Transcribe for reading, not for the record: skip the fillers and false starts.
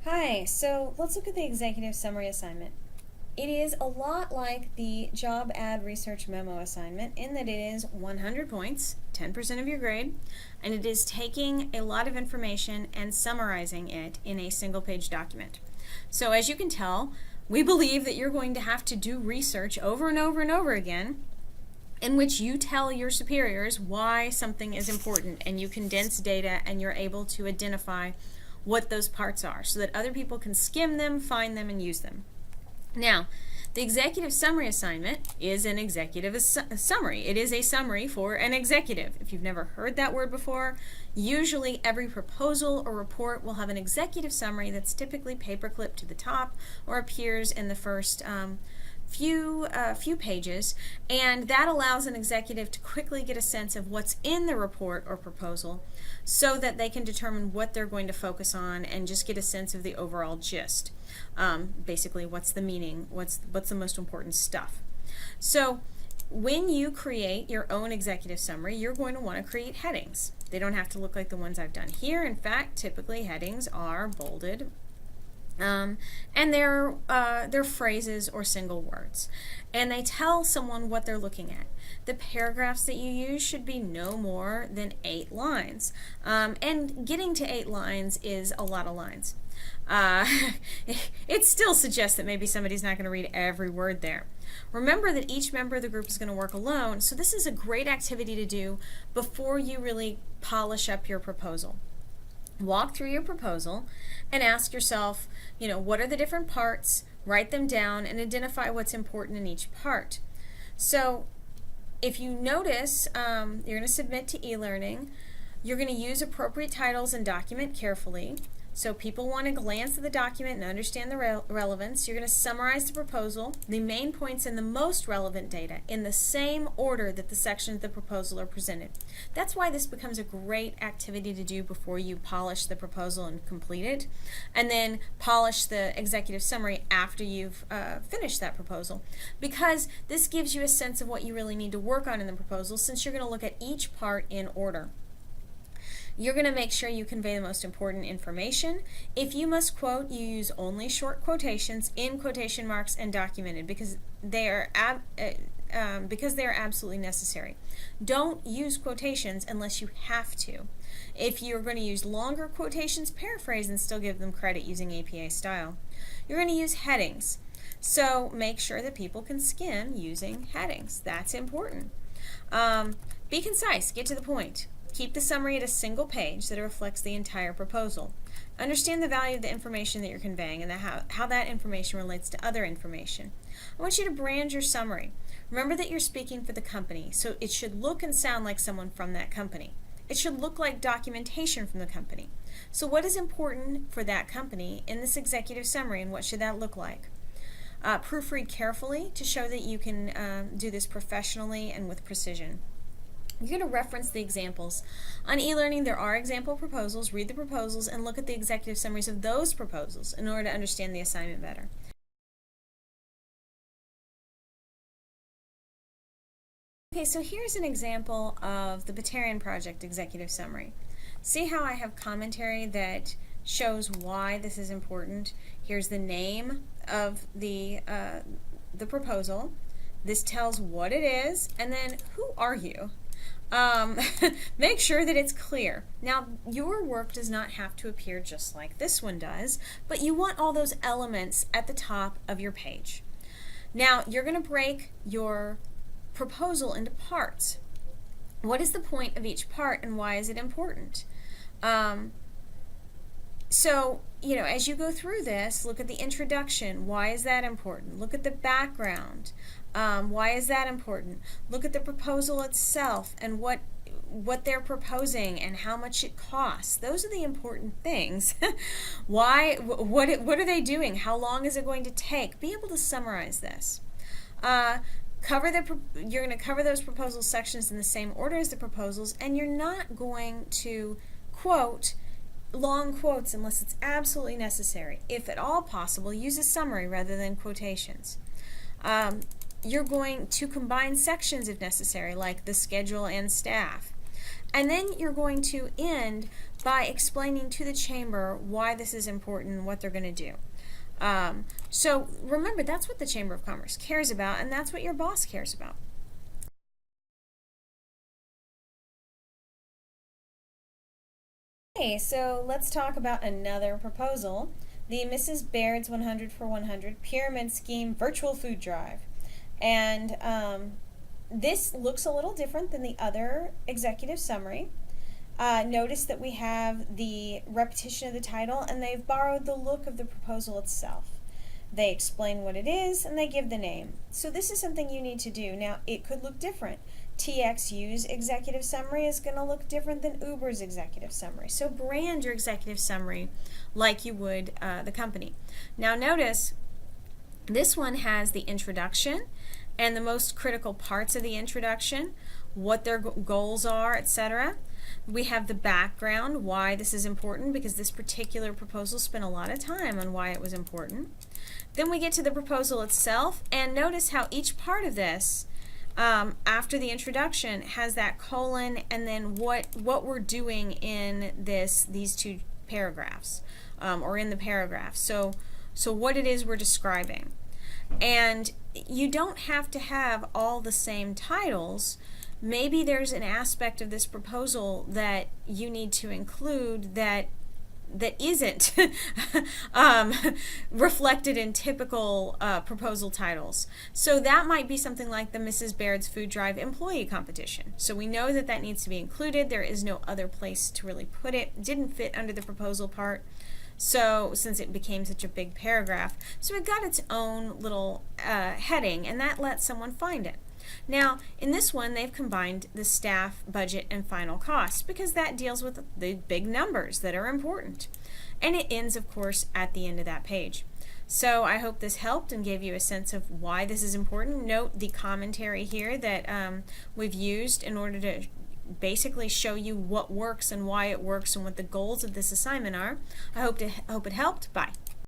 Hi, so let's look at the executive summary assignment. It is a lot like the job ad research memo assignment in that it is 100 points, 10% of your grade, and it is taking a lot of information and summarizing it in a single page document. So as you can tell, we believe that you're going to have to do research over and over and over again in which you tell your superiors why something is important, and you condense data and you're able to identify what those parts are so that other people can skim them, find them, and use them. Now, the executive summary assignment is an executive summary. It is a summary for an executive. If you've never heard that word before, usually every proposal or report will have an executive summary that's typically paperclipped to the top or appears in the first few pages, and that allows an executive to quickly get a sense of what's in the report or proposal so that they can determine what they're going to focus on and just get a sense of the overall gist. Basically, what's the meaning, what's the most important stuff. So when you create your own executive summary, you're going to want to create headings. They don't have to look like the ones I've done here. In fact, typically headings are bolded, and they're phrases or single words, and they tell someone what they're looking at. The paragraphs that you use should be no more than 8 lines, and getting to 8 lines is a lot of lines. It still suggests that maybe somebody's not going to read every word there. Remember that each member of the group is going to work alone, so this is a great activity to do before you really polish up your proposal. Walk through your proposal and ask yourself, what are the different parts, write them down, and identify what's important in each part. So if you notice, you're going to submit to e-learning, you're going to use appropriate titles and document carefully. So people want to glance at the document and understand the relevance. You're going to summarize the proposal, the main points and the most relevant data in the same order that the sections of the proposal are presented. That's why this becomes a great activity to do before you polish the proposal and complete it, and then polish the executive summary after you've finished that proposal, because this gives you a sense of what you really need to work on in the proposal, since you're going to look at each part in order. You're going to make sure you convey the most important information. If you must quote, you use only short quotations in quotation marks and documented, because they are absolutely necessary. Don't use quotations unless you have to. If you're going to use longer quotations, paraphrase and still give them credit using APA style. You're going to use headings. So make sure that people can skim using headings. That's important. Be concise. Get to the point. Keep the summary at a single page that reflects the entire proposal. Understand the value of the information that you're conveying and how that information relates to other information. I want you to brand your summary. Remember that you're speaking for the company, so it should look and sound like someone from that company. It should look like documentation from the company. So what is important for that company in this executive summary, and what should that look like? Proofread carefully to show that you can do this professionally and with precision. You're going to reference the examples. On e-learning, there are example proposals. Read the proposals and look at the executive summaries of those proposals in order to understand the assignment better. Okay, so here's an example of the Batarian Project executive summary. See how I have commentary that shows why this is important? Here's the name of the proposal. This tells what it is, and then who are you? Make sure that it's clear. Now, your work does not have to appear just like this one does, but you want all those elements at the top of your page. Now, you're going to break your proposal into parts. What is the point of each part, and why is it important? So, as you go through this, look at the introduction. Why is that important? Look at the background. Why is that important? Look at the proposal itself and what they're proposing and how much it costs. Those are the important things. Why? What are they doing? How long is it going to take? Be able to summarize this. You're going to cover those proposal sections in the same order as the proposals, and you're not going to quote long quotes unless it's absolutely necessary. If at all possible, use a summary rather than quotations. You're going to combine sections if necessary, like the schedule and staff. And then you're going to end by explaining to the chamber why this is important and what they're going to do. So remember, that's what the Chamber of Commerce cares about, and that's what your boss cares about. Okay, so let's talk about another proposal, the Mrs. Baird's 100 for 100 Pyramid Scheme Virtual Food Drive. And this looks a little different than the other executive summary. Notice that we have the repetition of the title, and they've borrowed the look of the proposal itself. They explain what it is, and they give the name. So this is something you need to do. Now, it could look different. TXU's executive summary is going to look different than Uber's executive summary. So brand your executive summary like you would the company. Now notice, this one has the introduction and the most critical parts of the introduction, what their goals are, etc. We have the background, why this is important, because this particular proposal spent a lot of time on why it was important. Then we get to the proposal itself, and notice how each part of this, after the introduction, has that colon and then what we're doing in these two paragraphs, or in the paragraph. So what it is we're describing. And you don't have to have all the same titles. Maybe there's an aspect of this proposal that you need to include that isn't reflected in typical proposal titles. So that might be something like the Mrs. Baird's Food Drive Employee Competition. So we know that needs to be included. There is no other place to really put it. It didn't fit under the proposal part. So since it became such a big paragraph, so it got its own little heading, and that lets someone find it. Now, in this one, they've combined the staff, budget, and final costs because that deals with the big numbers that are important. And it ends, of course, at the end of that page. So I hope this helped and gave you a sense of why this is important. Note the commentary here that we've used in order to basically show you what works and why it works and what the goals of this assignment are. I hope it helped. Bye.